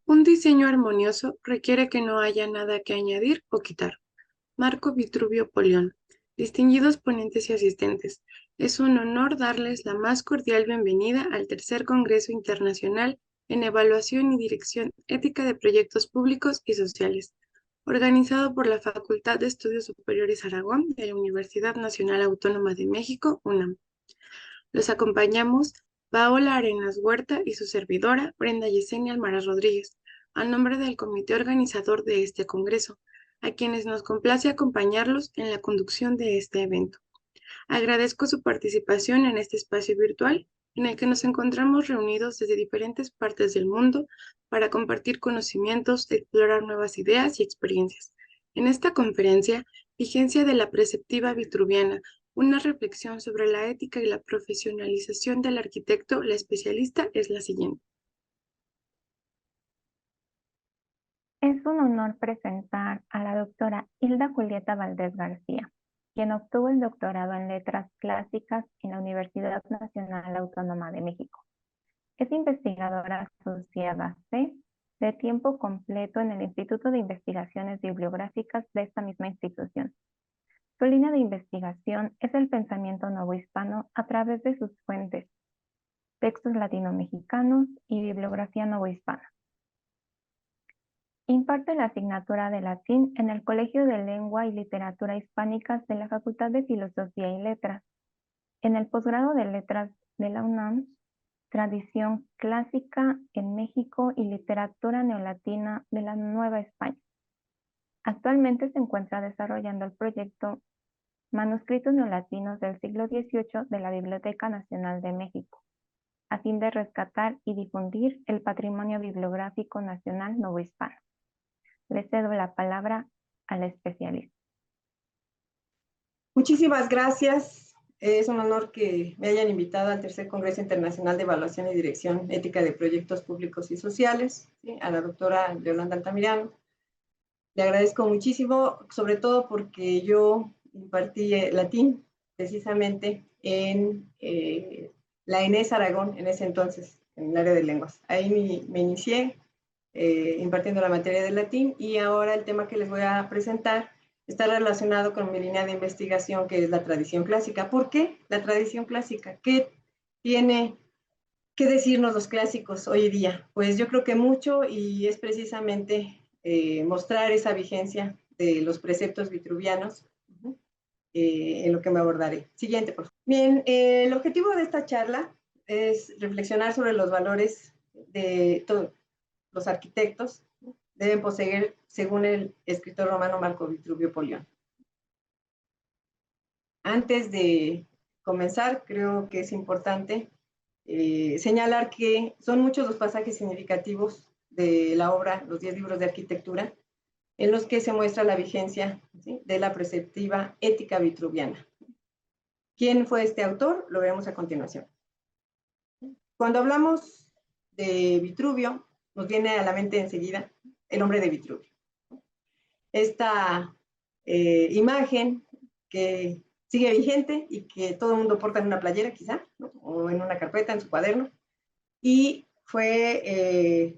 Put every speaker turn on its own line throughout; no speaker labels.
Un diseño armonioso requiere que no haya nada que añadir o quitar. Marco Vitruvio Polión. Distinguidos ponentes y asistentes, es un honor darles la más cordial bienvenida al Tercer Congreso Internacional en Evaluación y Dirección Ética de Proyectos Públicos y Sociales, organizado por la Facultad de Estudios Superiores Aragón de la Universidad Nacional Autónoma de México, UNAM. Los acompañamos Paola Arenas Huerta y su servidora, Brenda Yesenia Almaraz Rodríguez, a nombre del comité organizador de este congreso, a quienes nos complace acompañarlos en la conducción de este evento. Agradezco su participación en este espacio virtual en el que nos encontramos reunidos desde diferentes partes del mundo para compartir conocimientos, explorar nuevas ideas y experiencias. En esta conferencia, Vigencia de la Preceptiva Vitruviana, una reflexión sobre la ética y la profesionalización del arquitecto, la especialista es la siguiente.
Es un honor presentar a la doctora Hilda Julieta Valdés García, quien obtuvo el doctorado en Letras Clásicas en la Universidad Nacional Autónoma de México. Es investigadora asociada C de tiempo completo en el Instituto de Investigaciones Bibliográficas de esta misma institución. Su línea de investigación es el pensamiento novohispano a través de sus fuentes, textos latino-mexicanos y bibliografía novohispana. Imparte la asignatura de latín en el Colegio de Lengua y Literatura Hispánicas de la Facultad de Filosofía y Letras. En el posgrado de Letras de la UNAM, Tradición Clásica en México y Literatura Neolatina de la Nueva España. Actualmente se encuentra desarrollando el proyecto Manuscritos Neolatinos del siglo XVIII de la Biblioteca Nacional de México, a fin de rescatar y difundir el patrimonio bibliográfico nacional novohispano. Le cedo la palabra a la especialista.
Muchísimas gracias. Es un honor que me hayan invitado al Tercer Congreso Internacional de Evaluación y Dirección Ética de Proyectos Públicos y Sociales, ¿sí? A la doctora Yolanda Altamirano. Le agradezco muchísimo, sobre todo porque yo impartí latín precisamente en la ENES Aragón, en ese entonces, en el área de lenguas. Ahí me inicié impartiendo la materia de latín y ahora el tema que les voy a presentar está relacionado con mi línea de investigación, que es la tradición clásica. ¿Por qué la tradición clásica? ¿Qué tiene que decirnos los clásicos hoy día? Pues yo creo que mucho, y es precisamente mostrar esa vigencia de los preceptos vitruvianos, en lo que me abordaré. Siguiente, por favor. Bien, el objetivo de esta charla es reflexionar sobre los valores de todos los arquitectos deben poseer, según el escritor romano Marco Vitruvio Polión. Antes de comenzar, creo que es importante señalar que son muchos los pasajes significativos de la obra Los 10 libros de arquitectura, en los que se muestra la vigencia, ¿sí?, de la preceptiva ética vitruviana. ¿Quién fue este autor? Lo veremos a continuación. Cuando hablamos de Vitruvio, nos viene a la mente enseguida el hombre de Vitruvio. Esta imagen que sigue vigente y que todo el mundo porta en una playera quizá, ¿no?, o en una carpeta, en su cuaderno, y fue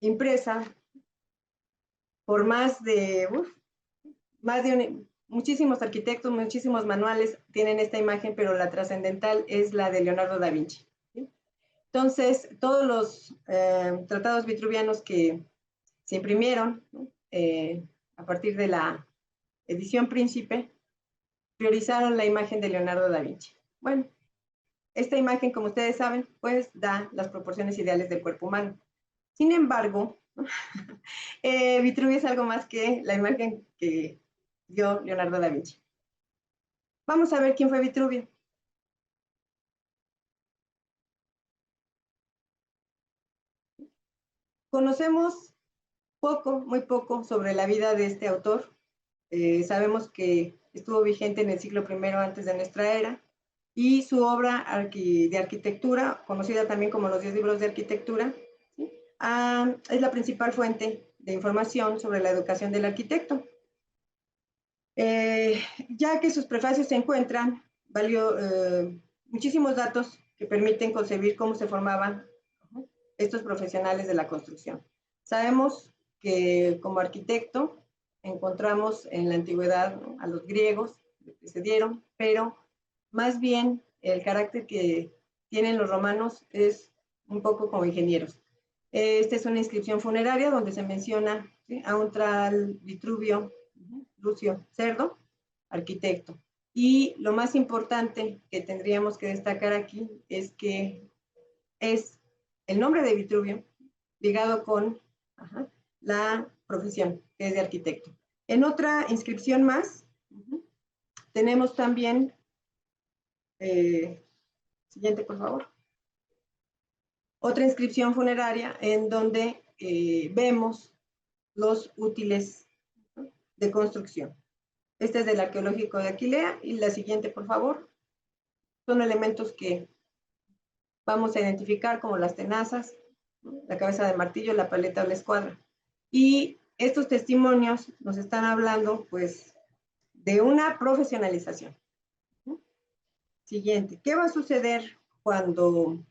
impresa por muchísimos arquitectos, muchísimos manuales tienen esta imagen, pero la trascendental es la de Leonardo da Vinci, ¿sí? Entonces, todos los tratados vitruvianos que se imprimieron, ¿no?, a partir de la edición Príncipe, priorizaron la imagen de Leonardo da Vinci. Bueno, esta imagen, como ustedes saben, pues da las proporciones ideales del cuerpo humano. Sin embargo, Vitruvio es algo más que la imagen que dio Leonardo da Vinci. Vamos a ver quién fue Vitruvio. Conocemos poco, muy poco, sobre la vida de este autor. Sabemos que estuvo vigente en el siglo I antes de nuestra era, y su obra de arquitectura, conocida también como los 10 libros de arquitectura, ¿sí?, es la principal fuente de información sobre la educación del arquitecto. Ya que sus prefacios se encuentran muchísimos datos que permiten concebir cómo se formaban estos profesionales de la construcción. Sabemos que como arquitecto encontramos en la antigüedad, ¿no?, a los griegos que precedieron, pero más bien el carácter que tienen los romanos es un poco como ingenieros. Esta es una inscripción funeraria donde se menciona, ¿sí?, a un tal Vitruvio Lucio Cerdo, arquitecto. Y lo más importante que tendríamos que destacar aquí es que es el nombre de Vitruvio ligado con la profesión, que es de arquitecto. En otra inscripción más, tenemos también, siguiente por favor, otra inscripción funeraria en donde vemos los útiles, ¿no?, de construcción. Este es del arqueológico de Aquilea, y la siguiente por favor. Son elementos que vamos a identificar como las tenazas, ¿no?, la cabeza de martillo, la paleta o la escuadra. Y estos testimonios nos están hablando, pues, de una profesionalización. Siguiente. ¿Qué va a suceder cuando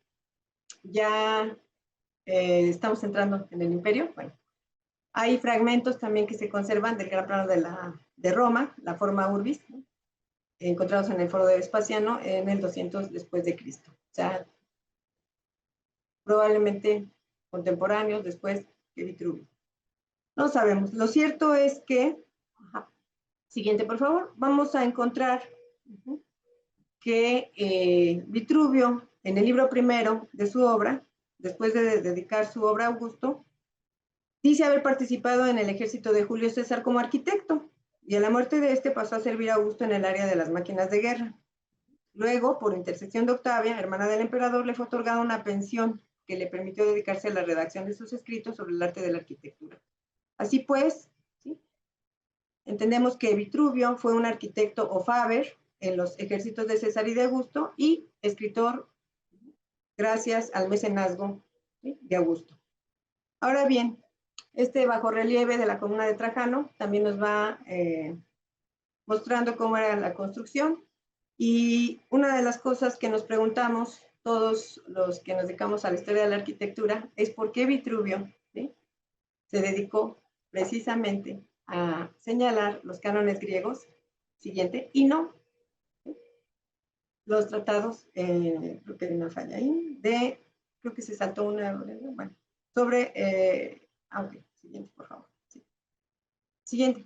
ya estamos entrando en el imperio? Bueno, hay fragmentos también que se conservan del gran plano de Roma, la forma urbis, ¿no?, encontrados en el foro de Vespasiano en el 200 después de Cristo. O sea, probablemente contemporáneos después que Vitruvio. No sabemos. Lo cierto es que, siguiente por favor, vamos a encontrar que Vitruvio, en el libro primero de su obra, después de dedicar su obra a Augusto, dice haber participado en el ejército de Julio César como arquitecto, y a la muerte de este pasó a servir a Augusto en el área de las máquinas de guerra. Luego, por intercesión de Octavia, hermana del emperador, le fue otorgada una pensión que le permitió dedicarse a la redacción de sus escritos sobre el arte de la arquitectura. Así pues, ¿sí?, entendemos que Vitruvio fue un arquitecto o faber en los ejércitos de César y de Augusto, y escritor gracias al mecenazgo, ¿sí?, de Augusto. Ahora bien, este bajorrelieve de la columna de Trajano también nos va mostrando cómo era la construcción, y una de las cosas que nos preguntamos todos los que nos dedicamos a la historia de la arquitectura es por qué Vitruvio, ¿sí?, se dedicó precisamente a señalar los cánones griegos, siguiente, y no los tratados, creo que hay una falla ahí, creo que se saltó una, bueno, sobre, ok, siguiente, por favor. Sí. Siguiente.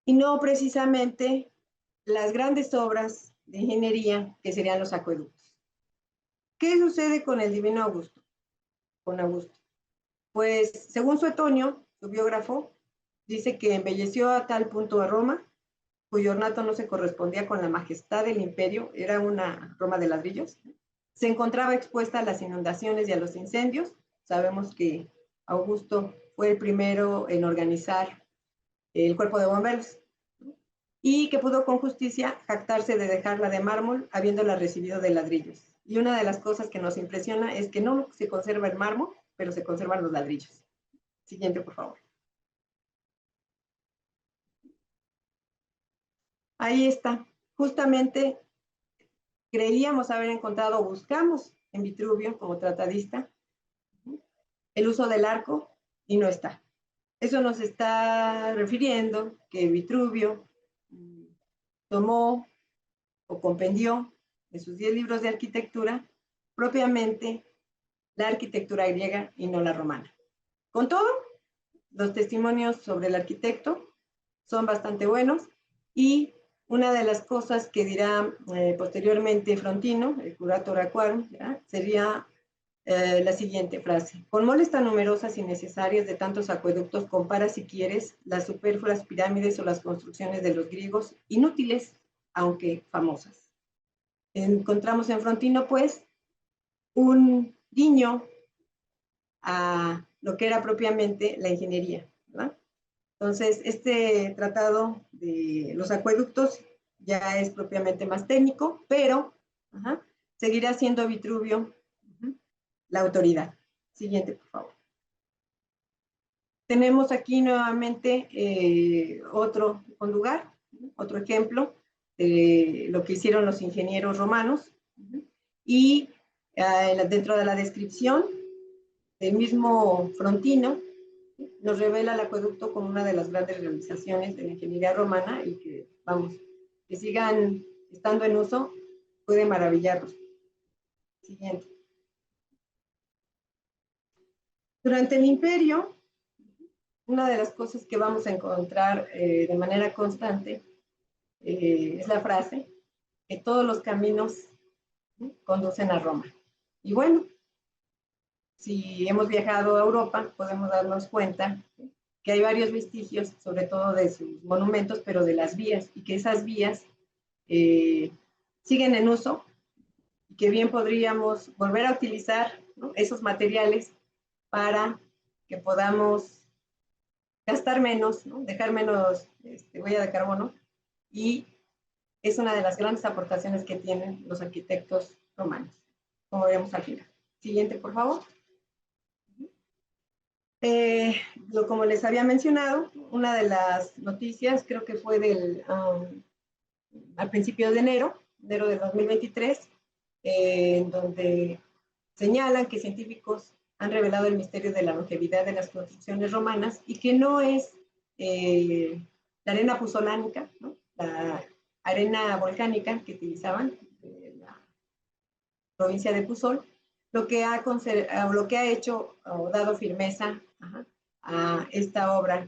Y no precisamente las grandes obras de ingeniería que serían los acueductos. ¿Qué sucede con el divino Augusto? Con Augusto. Pues, según Suetonio, su biógrafo, dice que embelleció a tal punto a Roma, cuyo ornato no se correspondía con la majestad del imperio, era una Roma de ladrillos. Se encontraba expuesta a las inundaciones y a los incendios. Sabemos que Augusto fue el primero en organizar el cuerpo de bomberos, y que pudo con justicia jactarse de dejarla de mármol, habiéndola recibido de ladrillos. Y una de las cosas que nos impresiona es que no se conserva el mármol, pero se conservan los ladrillos. Siguiente, por favor. Ahí está. Justamente creíamos haber encontrado, o buscamos en Vitruvio como tratadista, el uso del arco, y no está. Eso nos está refiriendo que Vitruvio tomó o compendió de sus 10 libros de arquitectura propiamente la arquitectura griega y no la romana. Con todo, los testimonios sobre el arquitecto son bastante buenos, y una de las cosas que dirá posteriormente Frontino, el curator aquarum, sería la siguiente frase: con moles tan numerosas y necesarias de tantos acueductos, compara si quieres las superfluas pirámides o las construcciones de los griegos, inútiles, aunque famosas. Encontramos en Frontino, pues, un guiño a lo que era propiamente la ingeniería, ¿verdad? Entonces, este tratado de los acueductos ya es propiamente más técnico, pero seguirá siendo Vitruvio la autoridad. Siguiente, por favor. Tenemos aquí nuevamente otro lugar, otro ejemplo de lo que hicieron los ingenieros romanos, y dentro de la descripción del mismo Frontino, nos revela el acueducto como una de las grandes realizaciones de la ingeniería romana y que, vamos, que sigan estando en uso puede maravillarnos. Siguiente. Durante el imperio, una de las cosas que vamos a encontrar de manera constante es la frase que todos los caminos conducen a Roma. Y bueno, si hemos viajado a Europa, podemos darnos cuenta que hay varios vestigios, sobre todo de sus monumentos, pero de las vías, y que esas vías siguen en uso, y que bien podríamos volver a utilizar, ¿no?, esos materiales para que podamos gastar menos, ¿no?, dejar menos huella de carbono, y es una de las grandes aportaciones que tienen los arquitectos romanos, como veremos al final. Siguiente, por favor. Como les había mencionado, una de las noticias, creo que fue al principio de enero de 2023, en donde señalan que científicos han revelado el misterio de la longevidad de las construcciones romanas y que no es la arena puzolánica, ¿no?, la arena volcánica que utilizaban en la provincia de Puzol, lo que ha hecho o dado firmeza a esta obra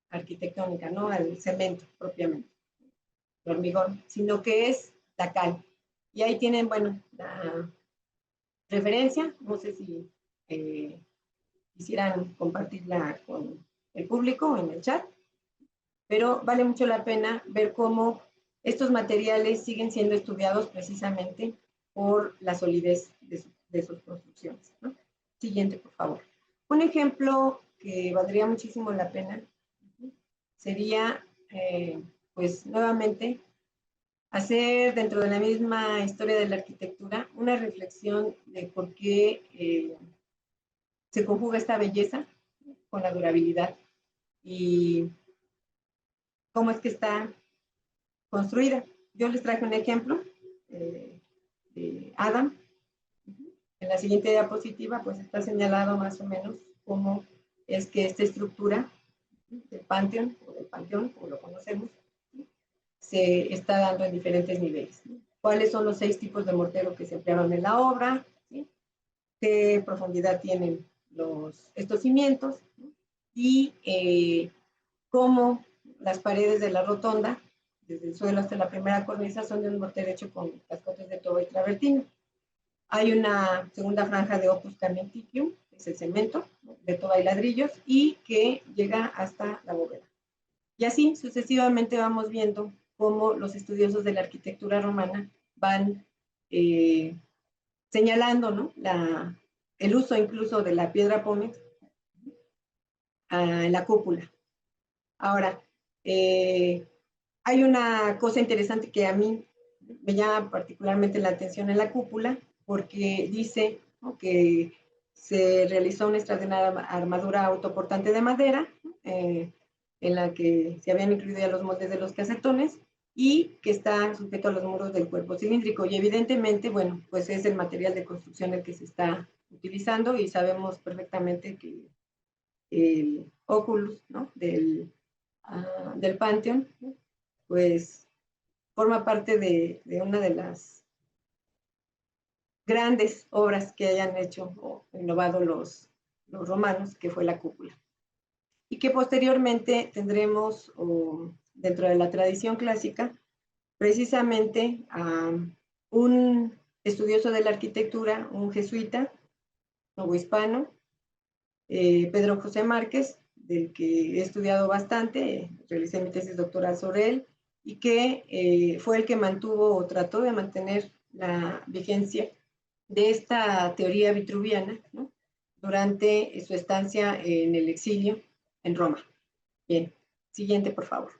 arquitectónica, ¿no?, al cemento propiamente, el hormigón, sino que es la cal. Y ahí tienen, bueno, la referencia, no sé si quisieran compartirla con el público en el chat, pero vale mucho la pena ver cómo estos materiales siguen siendo estudiados precisamente por la solidez de sus construcciones, ¿no? Siguiente, por favor. Un ejemplo que valdría muchísimo la pena sería, pues, nuevamente, hacer dentro de la misma historia de la arquitectura una reflexión de por qué se conjuga esta belleza con la durabilidad y cómo es que está construida. Yo les traje un ejemplo de Adam. En la siguiente diapositiva, pues está señalado más o menos cómo es que esta estructura del Panteón, o del Panteón, como lo conocemos, se está dando en diferentes niveles, ¿no? ¿Cuáles son los 6 tipos de mortero que se emplearon en la obra? ¿Sí? ¿Qué profundidad tienen estos cimientos? ¿No? Y cómo las paredes de la rotonda, desde el suelo hasta la primera cornisa, son de un mortero hecho con cascotes de toba y travertino. Hay una segunda franja de opus camenticium, que es el cemento, ¿no?, de toba y ladrillos, y que llega hasta la bóveda. Y así sucesivamente vamos viendo cómo los estudiosos de la arquitectura romana van señalando, ¿no?, el uso incluso de la piedra pómez en la cúpula. Ahora, hay una cosa interesante que a mí me llama particularmente la atención en la cúpula, porque dice, ¿no?, que se realizó una extraordinaria armadura autoportante de madera, en la que se habían incluido ya los moldes de los casetones y que está sujeto a los muros del cuerpo cilíndrico. Y evidentemente, bueno, pues es el material de construcción el que se está utilizando y sabemos perfectamente que el oculus, ¿no?, del Panteón, ¿no?, pues forma parte de una de las grandes obras que hayan hecho o innovado los romanos, que fue la cúpula. Y que posteriormente tendremos, dentro de la tradición clásica, precisamente a un estudioso de la arquitectura, un jesuita, novohispano, Pedro José Márquez, del que he estudiado bastante, realicé mi tesis doctoral sobre él, y que fue el que mantuvo o trató de mantener la vigencia de esta teoría vitruviana, ¿no?, durante su estancia en el exilio en Roma. Bien, siguiente, por favor.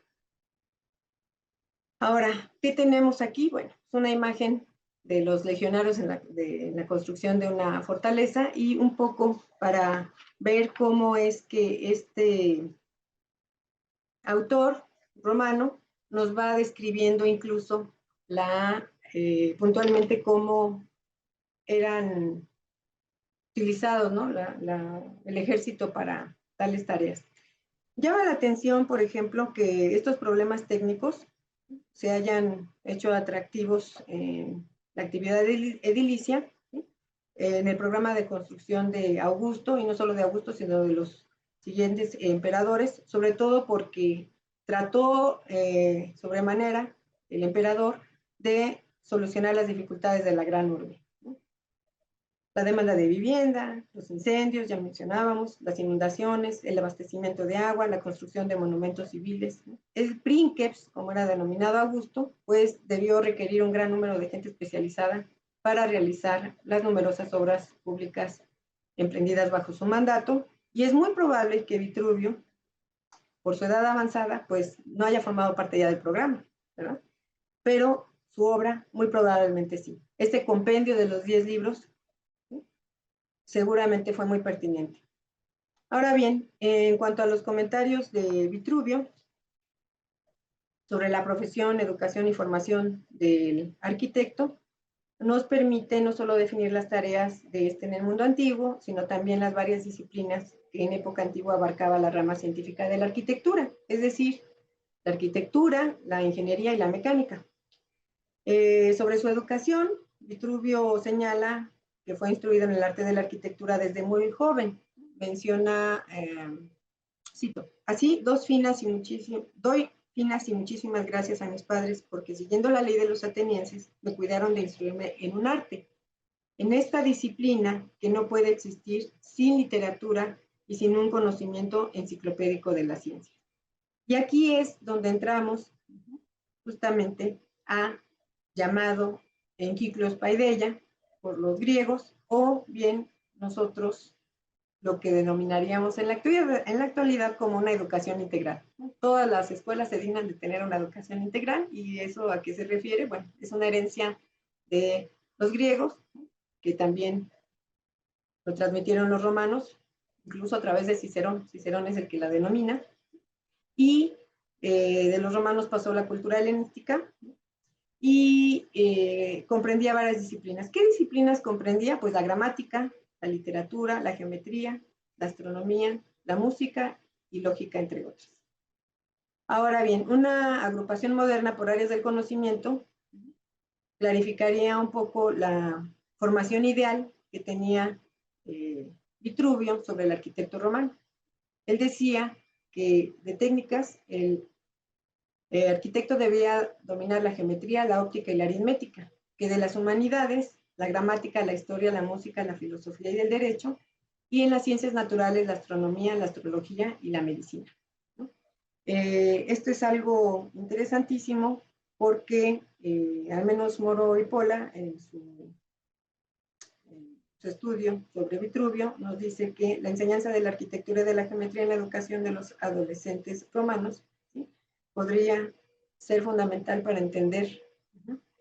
Ahora, ¿qué tenemos aquí? Bueno, es una imagen de los legionarios en la construcción de una fortaleza y un poco para ver cómo es que este autor romano nos va describiendo incluso puntualmente cómo eran utilizados, ¿no? El ejército para tales tareas. Llama la atención, por ejemplo, que estos problemas técnicos se hayan hecho atractivos en la actividad edilicia, ¿sí? En el programa de construcción de Augusto, y no solo de Augusto, sino de los siguientes emperadores, sobre todo porque trató sobremanera el emperador de solucionar las dificultades de la gran urbe. La demanda de vivienda, los incendios, ya mencionábamos, las inundaciones, el abastecimiento de agua, la construcción de monumentos civiles. El Princeps, como era denominado Augusto, pues debió requerir un gran número de gente especializada para realizar las numerosas obras públicas emprendidas bajo su mandato, y es muy probable que Vitruvio, por su edad avanzada, pues no haya formado parte ya del programa, ¿verdad? Pero su obra muy probablemente sí. Este compendio de los 10 libros seguramente fue muy pertinente. Ahora bien, en cuanto a los comentarios de Vitruvio sobre la profesión, educación y formación del arquitecto, nos permite no solo definir las tareas de este en el mundo antiguo, sino también las varias disciplinas que en época antigua abarcaba la rama científica de la arquitectura, es decir, la arquitectura, la ingeniería y la mecánica. Sobre su educación, Vitruvio señala que fue instruido en el arte de la arquitectura desde muy joven. Menciona, cito, así, doy finas y muchísimas gracias a mis padres porque siguiendo la ley de los atenienses me cuidaron de instruirme en un arte, en esta disciplina que no puede existir sin literatura y sin un conocimiento enciclopédico de la ciencia. Y aquí es donde entramos justamente a llamado Enkyklos Paideia por los griegos, o bien nosotros lo que denominaríamos en la actualidad como una educación integral. Todas las escuelas se dignan de tener una educación integral, y eso a qué se refiere, bueno, es una herencia de los griegos, que también lo transmitieron los romanos, incluso a través de Cicerón. Cicerón es el que la denomina, y de los romanos pasó la cultura helenística, y comprendía varias disciplinas. ¿Qué disciplinas comprendía? Pues la gramática, la literatura, la geometría, la astronomía, la música y lógica, entre otras. Ahora bien, una agrupación moderna por áreas del conocimiento clarificaría un poco la formación ideal que tenía Vitruvio sobre el arquitecto romano. Él decía que de técnicas el arquitecto debía dominar la geometría, la óptica y la aritmética, que de las humanidades, la gramática, la historia, la música, la filosofía y el derecho, y en las ciencias naturales, la astronomía, la astrología y la medicina, ¿no? Esto es algo interesantísimo porque al menos Moro y Pola en su estudio sobre Vitruvio nos dice que la enseñanza de la arquitectura y de la geometría en la educación de los adolescentes romanos, ¿sí?, podría ser fundamental para entender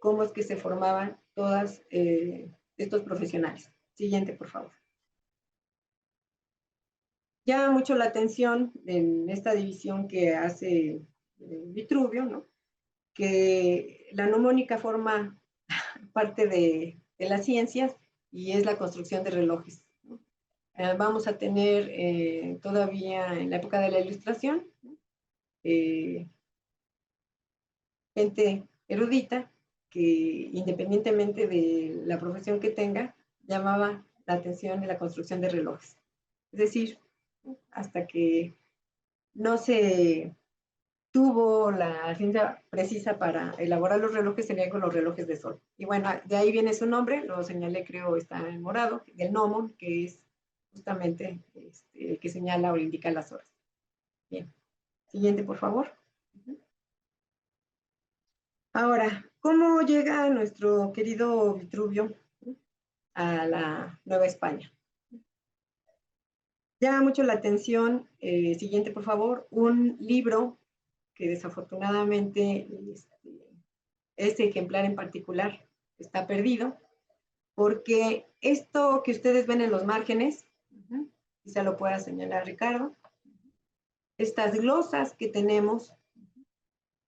cómo es que se formaban todos estos profesionales. Siguiente, por favor. Llama mucho la atención en esta división que hace Vitruvio, ¿no?, que la mnemónica forma parte de las ciencias y es la construcción de relojes, ¿no? Vamos a tener todavía en la época de la Ilustración gente erudita que, independientemente de la profesión que tenga, llamaba la atención de la construcción de relojes. Es decir, hasta que no se tuvo la ciencia precisa para elaborar los relojes, serían con los relojes de sol. Y bueno, de ahí viene su nombre, lo señalé, creo, está en morado, el gnomon, que es justamente el que señala o indica las horas. Bien, siguiente, por favor. Ahora, ¿cómo llega nuestro querido Vitruvio a la Nueva España? Llama mucho la atención, siguiente por favor, un libro que desafortunadamente este ejemplar en particular está perdido, porque esto que ustedes ven en los márgenes, quizá lo pueda señalar Ricardo, estas glosas que tenemos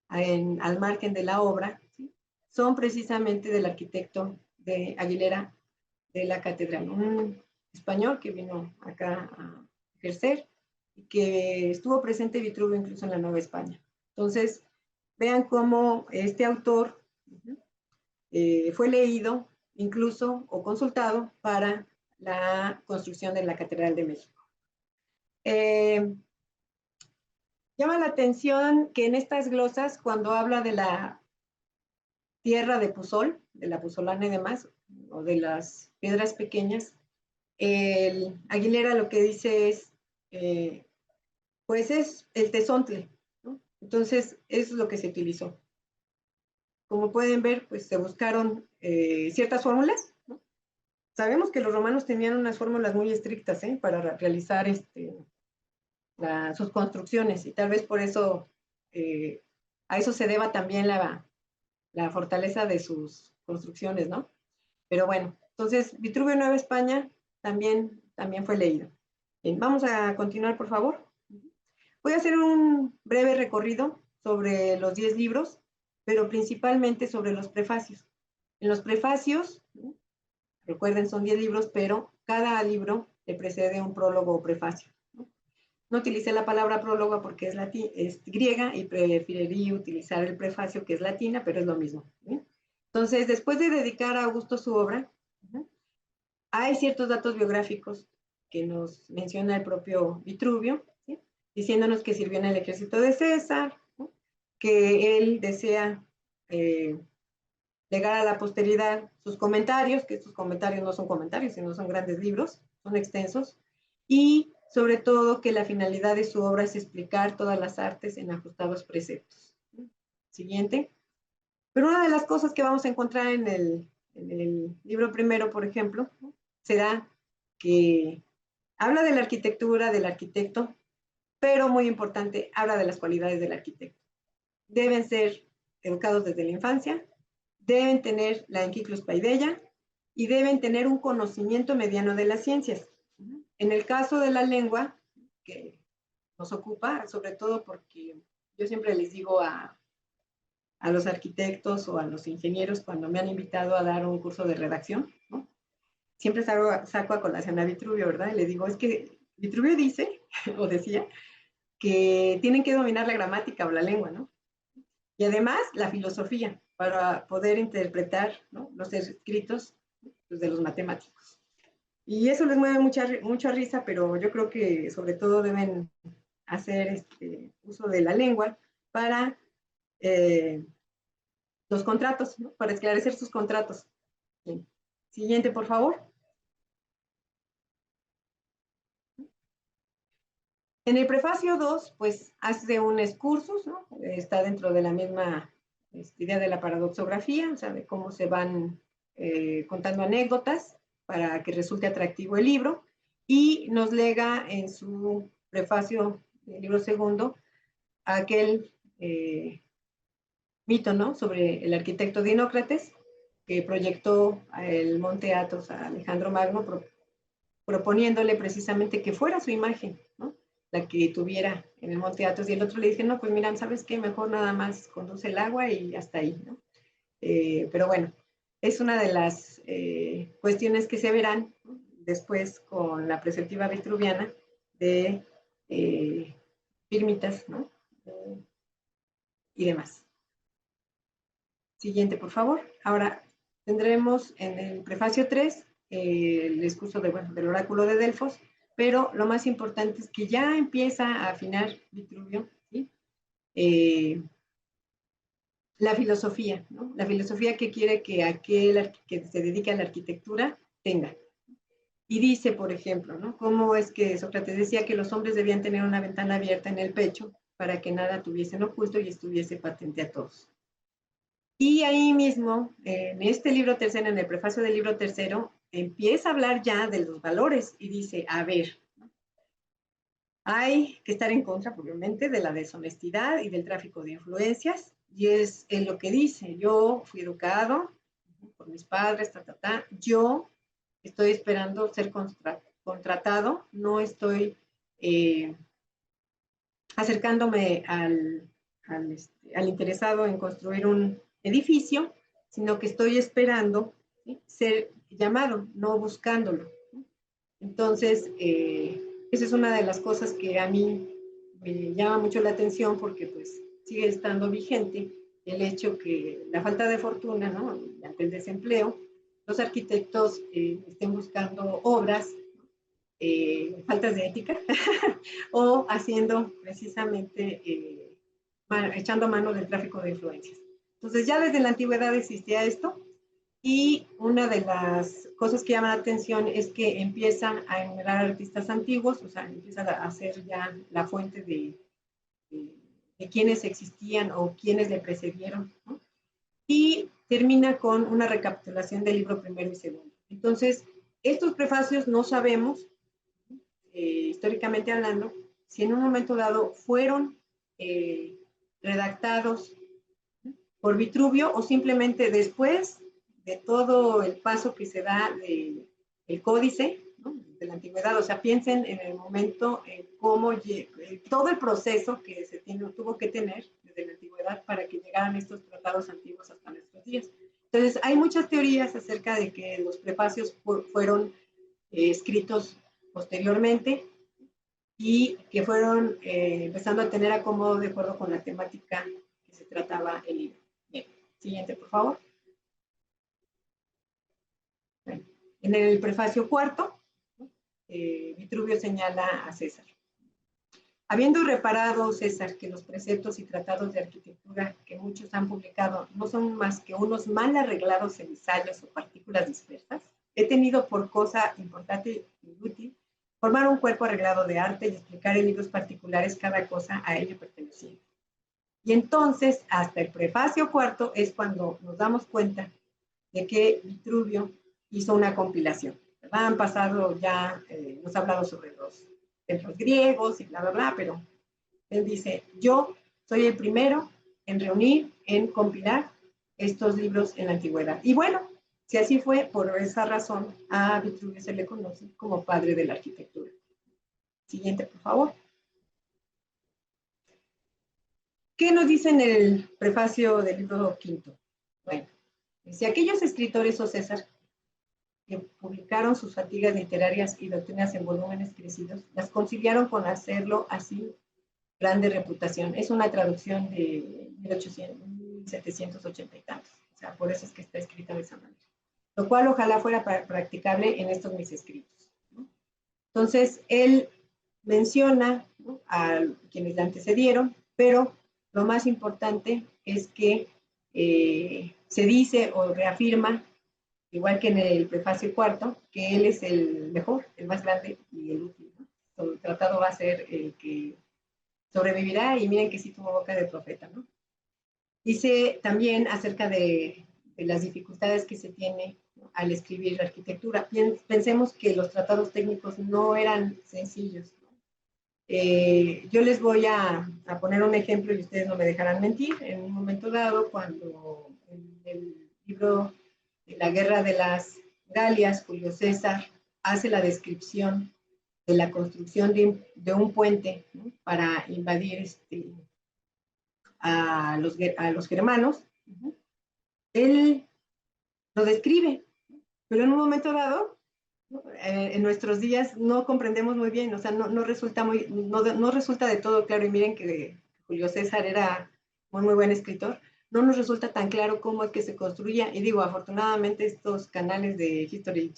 al margen de la obra, ¿sí?, son precisamente del arquitecto de Aguilera de la Catedral, un español que vino acá a ejercer y que estuvo presente Vitruvio incluso en la Nueva España. Entonces, vean cómo este autor fue leído incluso o consultado para la construcción de la Catedral de México. Llama la atención que en estas glosas, cuando habla de la tierra de Puzol, de la puzolana y demás, o de las piedras pequeñas, el Aguilera lo que dice es, pues es el tezontle, ¿no? Entonces, eso es lo que se utilizó. Como pueden ver, pues se buscaron ciertas fórmulas, ¿no? Sabemos que los romanos tenían unas fórmulas muy estrictas para realizar sus construcciones, y tal vez por eso a eso se deba también la fortaleza de sus construcciones, ¿no? Pero bueno, entonces Vitruvio Nueva España también fue leído. Bien, vamos a continuar, por favor. Voy a hacer un breve recorrido sobre los 10 libros, pero principalmente sobre los prefacios. En los prefacios, ¿no? Recuerden, son 10 libros, pero cada libro le precede un prólogo o prefacio. No utilicé la palabra prólogo porque es griega y preferiría utilizar el prefacio, que es latina, pero es lo mismo. Entonces, después de dedicar a Augusto su obra, hay ciertos datos biográficos que nos menciona el propio Vitruvio, ¿sí? Diciéndonos que sirvió en el ejército de César, ¿no? Que él desea legar a la posteridad sus comentarios, que estos comentarios no son comentarios, sino son grandes libros, son extensos, y sobre todo que la finalidad de su obra es explicar todas las artes en ajustados preceptos. Siguiente. Pero una de las cosas que vamos a encontrar en el libro primero, por ejemplo, será que habla de la arquitectura, del arquitecto, pero muy importante, habla de las cualidades del arquitecto. Deben ser educados desde la infancia, deben tener la enciclos paideia y deben tener un conocimiento mediano de las ciencias. En el caso de la lengua, que nos ocupa, sobre todo porque yo siempre les digo a los arquitectos o a los ingenieros cuando me han invitado a dar un curso de redacción, ¿no? Siempre saco a colación a Vitruvio, ¿verdad? Y le digo, es que Vitruvio dice, o decía, que tienen que dominar la gramática o la lengua, ¿no? Y además la filosofía, para poder interpretar, ¿no?, los escritos, pues, de los matemáticos. Y eso les mueve mucha risa, pero yo creo que sobre todo deben hacer uso de la lengua para los contratos, ¿no?, para esclarecer sus contratos. Bien. Siguiente, por favor. En el prefacio 2, pues hace un excursus, ¿no? Está dentro de la misma idea de la paradoxografía, o sea, de cómo se van contando anécdotas para que resulte atractivo el libro, y nos lega en su prefacio del libro segundo aquel mito, ¿no?, sobre el arquitecto Dinócrates, que proyectó el monte Athos a Alejandro Magno, proponiéndole precisamente que fuera su imagen, ¿no?, la que tuviera en el monte Athos, y el otro le dije, no, pues mira, ¿sabes qué? Mejor nada más conduce el agua y hasta ahí, ¿no? Pero bueno, es una de las cuestiones que se verán, ¿no?, después con la preceptiva vitruviana de firmitas, ¿no?, y demás. Siguiente, por favor. Ahora tendremos en el prefacio 3 el discurso del oráculo de Delfos, pero lo más importante es que ya empieza a afinar Vitruvio, ¿sí?, la filosofía, ¿no?, la filosofía que quiere que aquel que se dedique a la arquitectura tenga. Y dice, por ejemplo, ¿no?, cómo es que Sócrates decía que los hombres debían tener una ventana abierta en el pecho para que nada tuviesen oculto y estuviese patente a todos. Y ahí mismo, en este libro tercero, en el prefacio del libro tercero, empieza a hablar ya de los valores y dice, a ver, hay que estar en contra, obviamente, de la deshonestidad y del tráfico de influencias, y es en lo que dice, yo fui educado por mis padres, yo estoy esperando ser contratado, no estoy acercándome al interesado en construir un edificio, sino que estoy esperando, ¿sí?, ser llamado, no buscándolo. Entonces, esa es una de las cosas que a mí me llama mucho la atención porque pues sigue estando vigente el hecho que la falta de fortuna, ¿no? Ante el desempleo, los arquitectos estén buscando obras faltas de ética o haciendo precisamente, echando mano del tráfico de influencias. Entonces ya desde la antigüedad existía esto y una de las cosas que llama la atención es que empiezan a enumerar artistas antiguos, o sea, empiezan a hacer ya la fuente de quienes existían o quienes le precedieron, ¿no? Y termina con una recapitulación del libro primero y segundo. Entonces, estos prefacios no sabemos históricamente hablando, si en un momento dado fueron redactados por Vitruvio o simplemente después de todo el paso que se da del códice, ¿no? De la antigüedad. O sea, piensen en el momento, en cómo todo el proceso que tuvo que tener desde la antigüedad para que llegaran estos tratados antiguos hasta nuestros días. Entonces, hay muchas teorías acerca de que los prefacios fueron escritos posteriormente y que fueron empezando a tener acomodo de acuerdo con la temática que se trataba el libro. Bien, siguiente, por favor. Bueno, en el prefacio cuarto, Vitruvio señala a César. Habiendo reparado, César, que los preceptos y tratados de arquitectura que muchos han publicado no son más que unos mal arreglados ensayos o partículas dispersas, he tenido por cosa importante y útil formar un cuerpo arreglado de arte y explicar en libros particulares cada cosa a ello perteneciente. Y entonces, hasta el prefacio cuarto es cuando nos damos cuenta de que Vitruvio hizo una compilación, ¿verdad? Han pasado ya, nos ha hablado sobre los templos griegos y bla, bla, bla, pero él dice, yo soy el primero en reunir, en compilar estos libros en la antigüedad. Y bueno, si así fue, por esa razón a Vitruvio se le conoce como padre de la arquitectura. Siguiente, por favor. ¿Qué nos dice en el prefacio del libro quinto? Bueno, si aquellos escritores, o César, que publicaron sus fatigas literarias y doctrinas en volúmenes crecidos, las conciliaron con hacerlo así grande reputación. Es una traducción de 1780 y tantos. O sea, por eso es que está escrita de esa manera. Lo cual ojalá fuera practicable en estos mis escritos, ¿no? Entonces, él menciona, ¿no?, a quienes le antecedieron, pero lo más importante es que se dice o reafirma, igual que en el prefacio cuarto, que él es el mejor, el más grande y el último, ¿no? El tratado va a ser el que sobrevivirá y miren que sí tuvo boca de profeta, ¿no? Dice también acerca de las dificultades que se tiene, ¿no?, al escribir la arquitectura. Pensemos que los tratados técnicos no eran sencillos, ¿no? Yo les voy a poner un ejemplo y ustedes no me dejarán mentir. En un momento dado, cuando en el libro de la Guerra de las Galias, Julio César hace la descripción de la construcción de un puente, ¿no?, para invadir a los germanos, él lo describe, pero en un momento dado, ¿no?, en nuestros días no comprendemos muy bien, o sea, no resulta de todo claro, y miren que Julio César era muy buen escritor, no nos resulta tan claro cómo es que se construía, y digo, afortunadamente estos canales de History,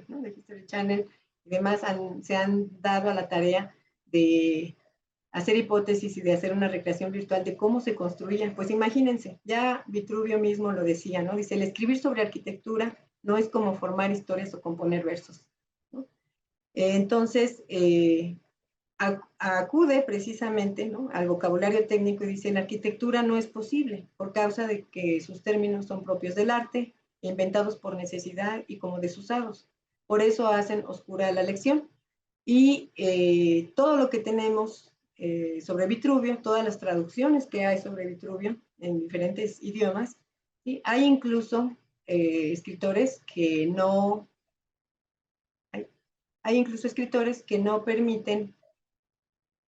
¿no?, de History Channel y demás se han dado a la tarea de hacer hipótesis y de hacer una recreación virtual de cómo se construían. Pues imagínense, ya Vitruvio mismo lo decía, ¿no? Dice, el escribir sobre arquitectura no es como formar historias o componer versos, ¿no? Entonces, acude precisamente, ¿no?, al vocabulario técnico y dice, la arquitectura no es posible por causa de que sus términos son propios del arte, inventados por necesidad y como desusados. Por eso hacen oscura la lección. Y todo lo que tenemos sobre Vitruvio, todas las traducciones que hay sobre Vitruvio en diferentes idiomas, ¿sí? Hay incluso escritores que no, hay incluso escritores que no permiten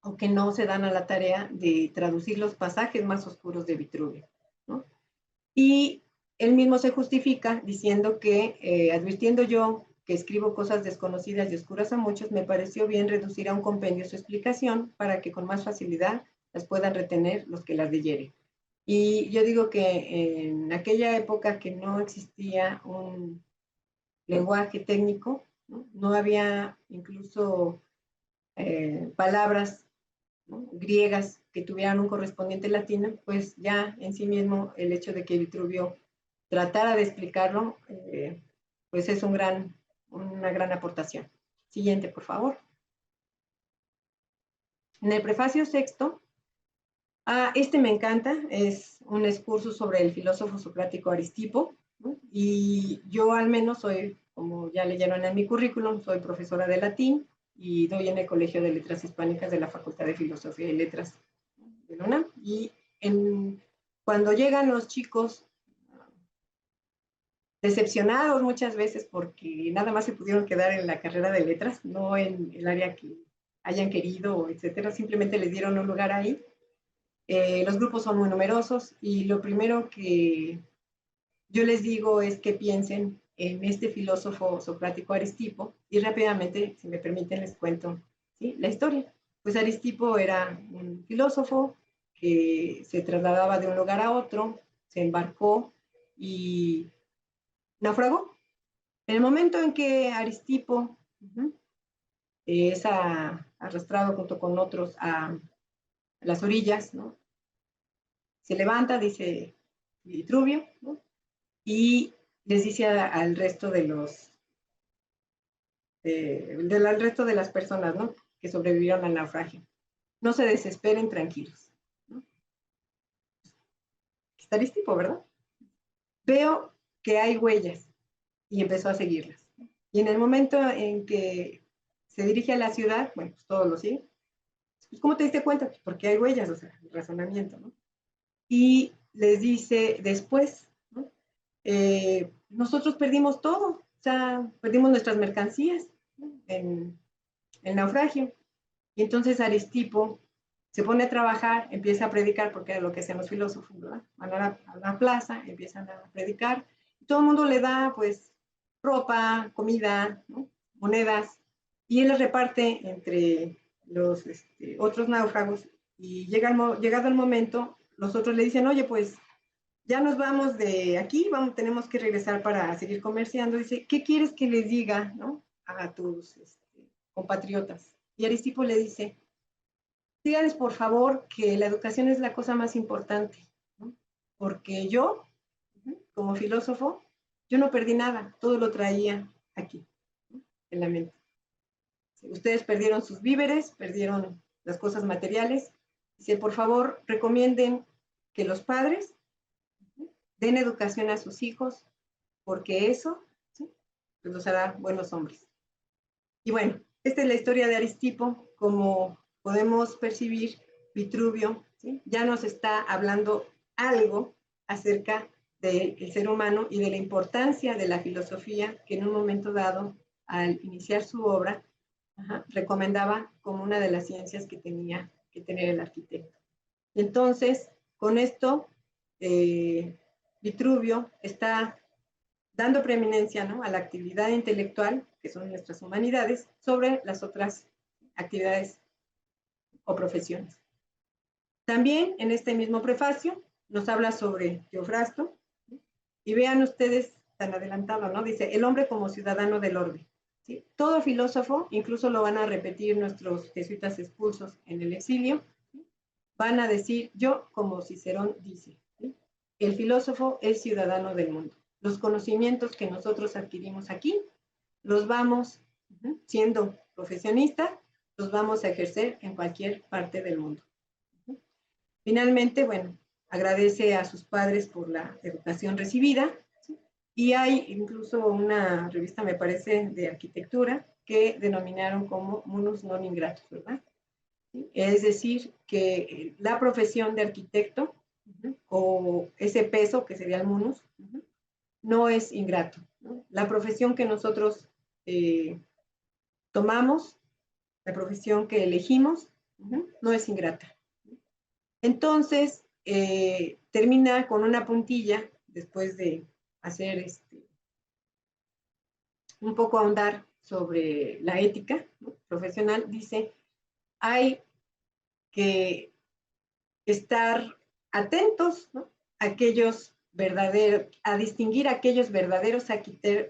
o que no se dan a la tarea de traducir los pasajes más oscuros de Vitruvio, ¿no? Y él mismo se justifica diciendo que, advirtiendo yo que escribo cosas desconocidas y oscuras a muchos, me pareció bien reducir a un compendio su explicación para que con más facilidad las puedan retener los que las leyeren. Y yo digo que en aquella época que no existía un lenguaje técnico, no había incluso palabras, ¿no?, griegas que tuvieran un correspondiente latino, pues ya en sí mismo el hecho de que Vitruvio tratara de explicarlo, pues es una gran aportación. Siguiente, por favor. En el prefacio sexto, este me encanta, es un excursus sobre el filósofo socrático Aristipo, ¿no? Y yo al menos soy, como ya leyeron en mi currículum, soy profesora de latín y doy en el Colegio de Letras Hispánicas de la Facultad de Filosofía y Letras de la UNAM. Y cuando llegan los chicos decepcionados muchas veces porque nada más se pudieron quedar en la carrera de letras, no en el área que hayan querido, etcétera, simplemente les dieron un lugar ahí. Los grupos son muy numerosos y lo primero que yo les digo es que piensen en este filósofo socrático Aristipo y rápidamente, si me permiten, les cuento, ¿sí?, la historia. Pues Aristipo era un filósofo que se trasladaba de un lugar a otro, se embarcó y naufragó. En el momento en que Aristipo es arrastrado junto con otros a las orillas, ¿no?, se levanta, dice Vitruvio, ¿no?, y les dice al resto de al resto de las personas, ¿no?, que sobrevivieron al naufragio: no se desesperen, tranquilos, ¿no? Está Aristipo, ¿verdad? Veo que hay huellas y empezó a seguirlas. Y en el momento en que se dirige a la ciudad, bueno, pues todos lo siguen. Pues, ¿cómo te diste cuenta? Pues porque hay huellas, o sea, el razonamiento, ¿no? Y les dice después, ¿no?, nosotros perdimos todo, o sea, perdimos nuestras mercancías, ¿no?, en el naufragio. Y entonces Aristipo se pone a trabajar, empieza a predicar, porque era lo que hacían los filósofos, ¿verdad? Van a la plaza, empiezan a predicar, y todo el mundo le da, pues, ropa, comida, ¿no?, monedas, y él les reparte entre los otros náufragos, y llegado el momento, los otros le dicen: oye, pues, ya nos vamos de aquí, tenemos que regresar para seguir comerciando. Dice: ¿qué quieres que les diga, ¿no?, a tus compatriotas? Y Aristipo le dice: díganles por favor que la educación es la cosa más importante, ¿no?, porque yo, como filósofo, yo no perdí nada, todo lo traía aquí, ¿no?, en la mente. Ustedes perdieron sus víveres, perdieron las cosas materiales. Dice: por favor, recomienden que los padres den educación a sus hijos, porque eso, ¿sí?, pues los hará buenos hombres. Y bueno, esta es la historia de Aristipo. Como podemos percibir, Vitruvio, ¿sí?, ya nos está hablando algo acerca del ser humano y de la importancia de la filosofía, que en un momento dado, al iniciar su obra, recomendaba como una de las ciencias que tenía que tener el arquitecto. Entonces, con esto, Vitruvio está dando preeminencia, ¿no?, a la actividad intelectual, que son nuestras humanidades, sobre las otras actividades o profesiones. También en este mismo prefacio nos habla sobre Teofrasto, ¿sí?, y vean ustedes, tan adelantado, ¿no?, dice: el hombre como ciudadano del orbe, ¿sí? Todo filósofo, incluso lo van a repetir nuestros jesuitas expulsos en el exilio, ¿sí?, van a decir: yo, como Cicerón dice, ¿sí?, el filósofo es ciudadano del mundo. Los conocimientos que nosotros adquirimos aquí, los vamos, siendo profesionistas, los vamos a ejercer en cualquier parte del mundo. Finalmente, bueno, agradece a sus padres por la educación recibida, ¿sí?, y hay incluso una revista, me parece, de arquitectura, que denominaron como munus non ingratus, ¿verdad? ¿Sí? Es decir, que la profesión de arquitecto, o ese peso que sería el munus, no es ingrato, ¿no? La profesión que nosotros tomamos, la profesión que elegimos, no es ingrata. Entonces, termina con una puntilla, después de hacer un poco ahondar sobre la ética, ¿no?, profesional, dice, hay que estar atentos, ¿no?, a distinguir aquellos verdaderos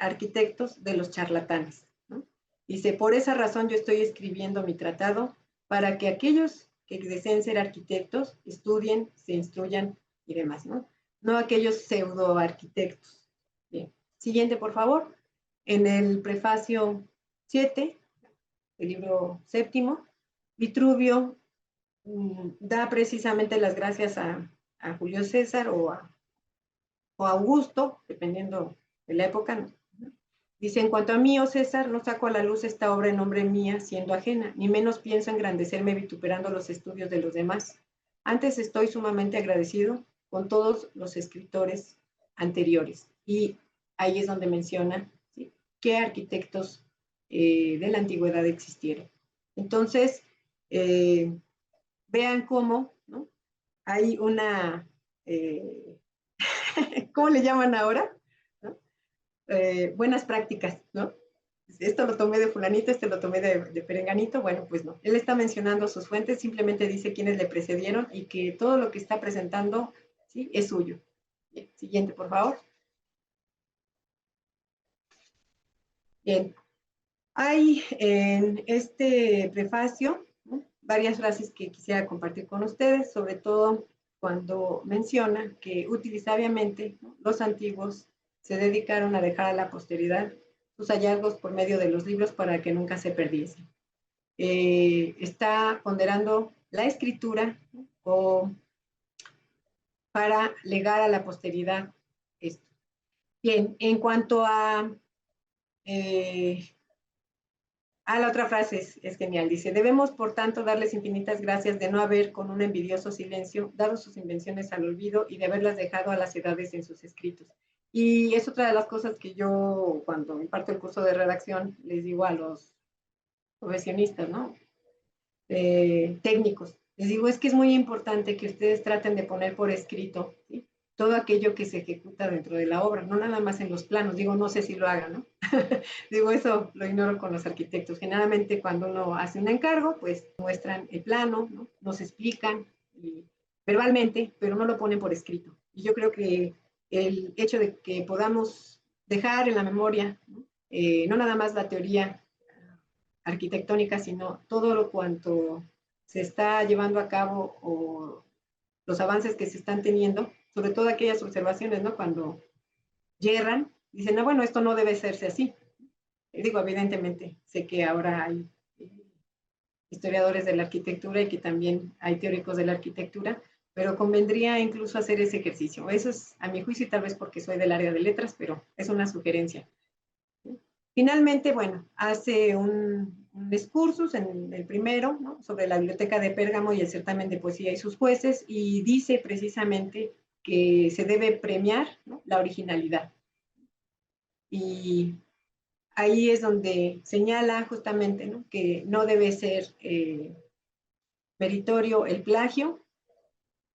arquitectos de los charlatanes, ¿no? Dice, por esa razón yo estoy escribiendo mi tratado para que aquellos que deseen ser arquitectos estudien, se instruyan y demás, ¿no? No aquellos pseudoarquitectos. Bien. Siguiente, por favor. En el prefacio 7, el libro séptimo, Vitruvio da precisamente las gracias a Julio César o Augusto, dependiendo de la época, ¿no? Dice, en cuanto a mí, oh César, no saco a la luz esta obra en nombre mía, siendo ajena, ni menos pienso engrandecerme vituperando los estudios de los demás. Antes estoy sumamente agradecido con todos los escritores anteriores. Y ahí es donde menciona, ¿sí?, qué arquitectos de la antigüedad existieron. Entonces, vean cómo, ¿no?, hay una, ¿cómo le llaman ahora?, ¿no?, buenas prácticas, ¿no? Esto lo tomé de fulanito, este lo tomé de perenganito. Bueno, pues no. Él está mencionando sus fuentes, simplemente dice quiénes le precedieron y que todo lo que está presentando, ¿sí?, es suyo. Bien, siguiente, por favor. Bien. Hay en este prefacio, ¿no?, varias frases que quisiera compartir con ustedes, sobre todo cuando menciona que utilitariamente, ¿no?, los antiguos se dedicaron a dejar a la posteridad sus hallazgos por medio de los libros para que nunca se perdiesen. Está ponderando la escritura, ¿no?, o para legar a la posteridad esto. Bien, en cuanto a la otra frase es genial, dice, debemos por tanto darles infinitas gracias de no haber con un envidioso silencio dado sus invenciones al olvido y de haberlas dejado a las edades en sus escritos. Y es otra de las cosas que yo, cuando imparto el curso de redacción, les digo a los profesionistas, ¿no?, técnicos, les digo, es que es muy importante que ustedes traten de poner por escrito, ¿sí?, todo aquello que se ejecuta dentro de la obra, no nada más en los planos. Digo, no sé si lo hagan, ¿no? Digo, eso lo ignoro con los arquitectos. Generalmente cuando uno hace un encargo, pues muestran el plano, ¿no?, nos explican verbalmente, pero no lo ponen por escrito. Y yo creo que el hecho de que podamos dejar en la memoria, ¿no?, no nada más la teoría arquitectónica, sino todo lo cuanto se está llevando a cabo o los avances que se están teniendo, sobre todo aquellas observaciones, ¿no?, cuando yerran, dicen, no, bueno, esto no debe hacerse así. Digo, evidentemente, sé que ahora hay historiadores de la arquitectura y que también hay teóricos de la arquitectura, pero convendría incluso hacer ese ejercicio. Eso es a mi juicio, y tal vez porque soy del área de letras, pero es una sugerencia. Finalmente, bueno, hace un discursus en el primero, ¿no?, sobre la biblioteca de Pérgamo y el certamen de poesía y sus jueces, y dice precisamente que se debe premiar, ¿no?, la originalidad. Y ahí es donde señala justamente, ¿no?, que no debe ser meritorio el plagio,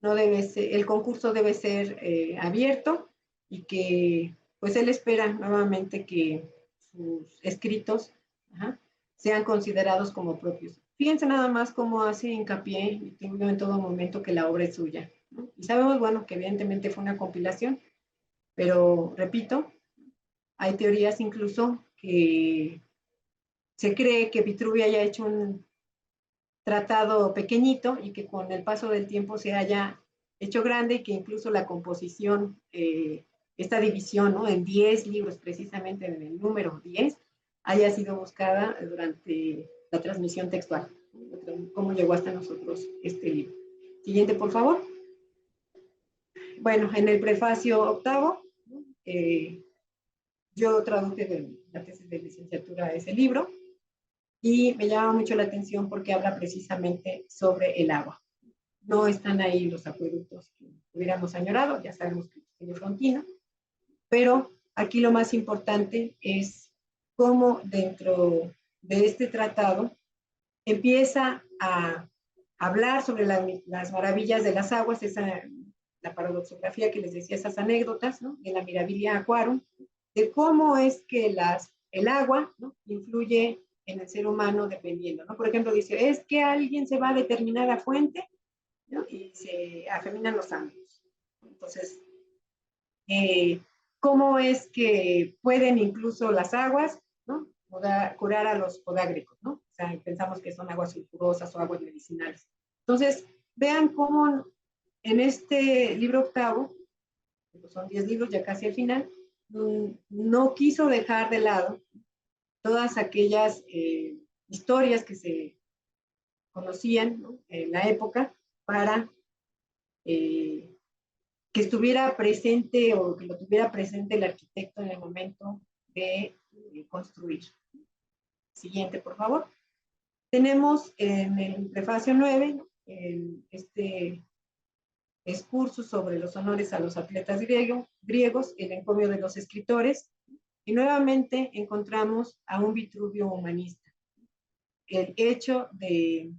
no debe ser, el concurso debe ser abierto, y que pues él espera nuevamente que sus escritos, ajá, sean considerados como propios. Fíjense nada más cómo hace hincapié Vitruvio en todo momento que la obra es suya, ¿no? Y sabemos, bueno, que evidentemente fue una compilación, pero repito, hay teorías incluso que se cree que Vitruvio haya hecho un tratado pequeñito y que con el paso del tiempo se haya hecho grande, y que incluso la composición, esta división, ¿no?, en 10 libros, precisamente en el número 10, haya sido buscada durante la transmisión textual. ¿Cómo llegó hasta nosotros este libro? Siguiente, por favor. Bueno, en el prefacio octavo, yo traduje la tesis de licenciatura a ese libro, y me llama mucho la atención porque habla precisamente sobre el agua. No están ahí los acueductos que hubiéramos añorado, ya sabemos que tiene Frontino, pero aquí lo más importante es cómo dentro de este tratado empieza a hablar sobre las maravillas de las aguas, la paradoxografía que les decía, esas anécdotas, ¿no?, de la Mirabilia Aquarum, de cómo es que las el agua, ¿no?, influye en el ser humano dependiendo, ¿no? Por ejemplo, dice, es que alguien se va a determinada fuente, ¿no?, y se afeminan los ángulos. Entonces, ¿cómo es que pueden incluso las aguas, ¿no?, curar a los podágricos, ¿no? O sea, pensamos que son aguas sulfurosas o aguas medicinales. Entonces, vean cómo en este libro octavo, son 10 libros ya casi al final, no quiso dejar de lado todas aquellas historias que se conocían, ¿no?, en la época para que estuviera presente o que lo tuviera presente el arquitecto en el momento de construir. Siguiente, por favor. Tenemos en el prefacio 9 este discurso sobre los honores a los atletas griegos, el encomio de los escritores, y nuevamente encontramos a un Vitruvio humanista. El hecho de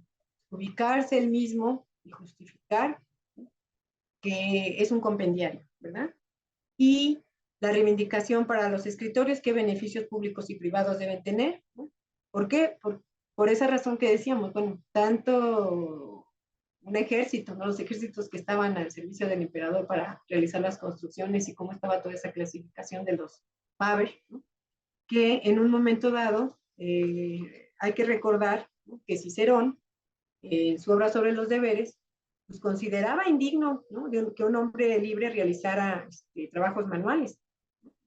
ubicarse él mismo y justificar que es un compendiario, ¿verdad? Y la reivindicación para los escritores, qué beneficios públicos y privados deben tener, ¿no? ¿Por qué? Por esa razón que decíamos, bueno, tanto un ejército, ¿no?, los ejércitos que estaban al servicio del emperador para realizar las construcciones y cómo estaba toda esa clasificación de los Faber, ¿no?, que en un momento dado hay que recordar, ¿no?, que Cicerón, en su obra sobre los deberes, pues consideraba indigno, ¿no?, que un hombre libre realizara trabajos manuales,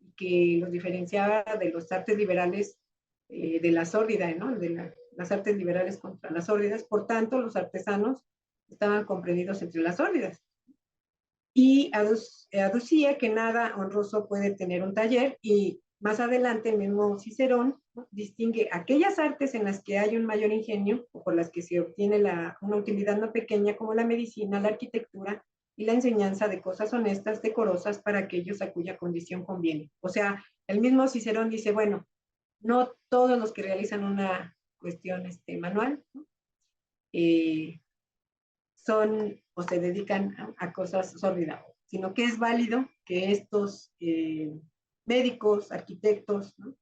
y que los diferenciaba de los artes liberales de la sórdida, ¿no?, las artes liberales contra las sórdidas. Por tanto, los artesanos estaban comprendidos entre las sórdidas. Y aducía que nada honroso puede tener un taller, y más adelante el mismo Cicerón, ¿no?, distingue aquellas artes en las que hay un mayor ingenio o por las que se obtiene una utilidad no pequeña, como la medicina, la arquitectura y la enseñanza de cosas honestas, decorosas para aquellos a cuya condición conviene. O sea, el mismo Cicerón dice, bueno, no todos los que realizan una cuestión manual, ¿no?, son o se dedican a cosas sórdidas, sino que es válido que estos médicos, arquitectos, ¿no?,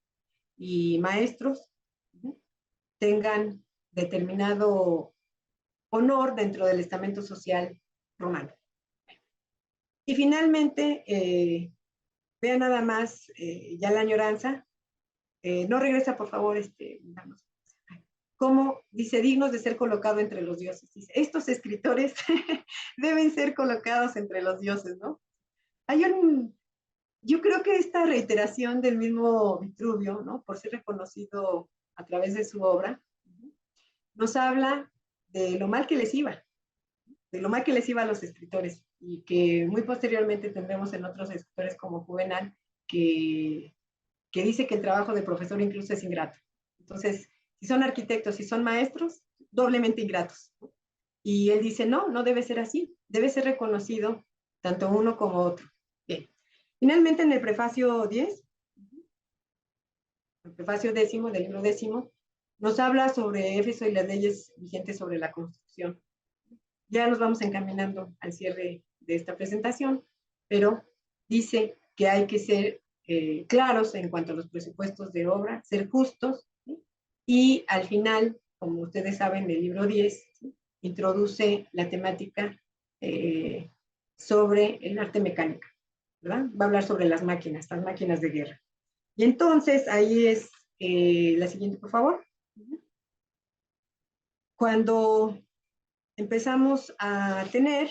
y maestros, ¿no?, tengan determinado honor dentro del estamento social romano. Y finalmente, vean nada más ya la añoranza. No regresa, por favor, vamos. Como dice, dignos de ser colocados entre los dioses. Dice, estos escritores deben ser colocados entre los dioses, ¿no? Yo creo que esta reiteración del mismo Vitruvio, ¿no?, por ser reconocido a través de su obra, nos habla de lo mal que les iba, a los escritores, y que muy posteriormente tendremos en otros escritores como Juvenal, que dice que el trabajo de profesor incluso es ingrato. Entonces, si son arquitectos, si son maestros, doblemente ingratos. Y él dice, no, no debe ser así, debe ser reconocido tanto uno como otro. Bien. Finalmente, en el prefacio 10, el prefacio 10 del libro 10, nos habla sobre Éfeso y las leyes vigentes sobre la construcción. Ya nos vamos encaminando al cierre de esta presentación, pero dice que hay que ser claros en cuanto a los presupuestos de obra, ser justos, ¿sí?, y al final, como ustedes saben, el libro 10, ¿sí?, introduce la temática sobre el arte mecánica, ¿verdad? Va a hablar sobre las máquinas de guerra. Y entonces, ahí es la siguiente, por favor. Cuando empezamos a tener,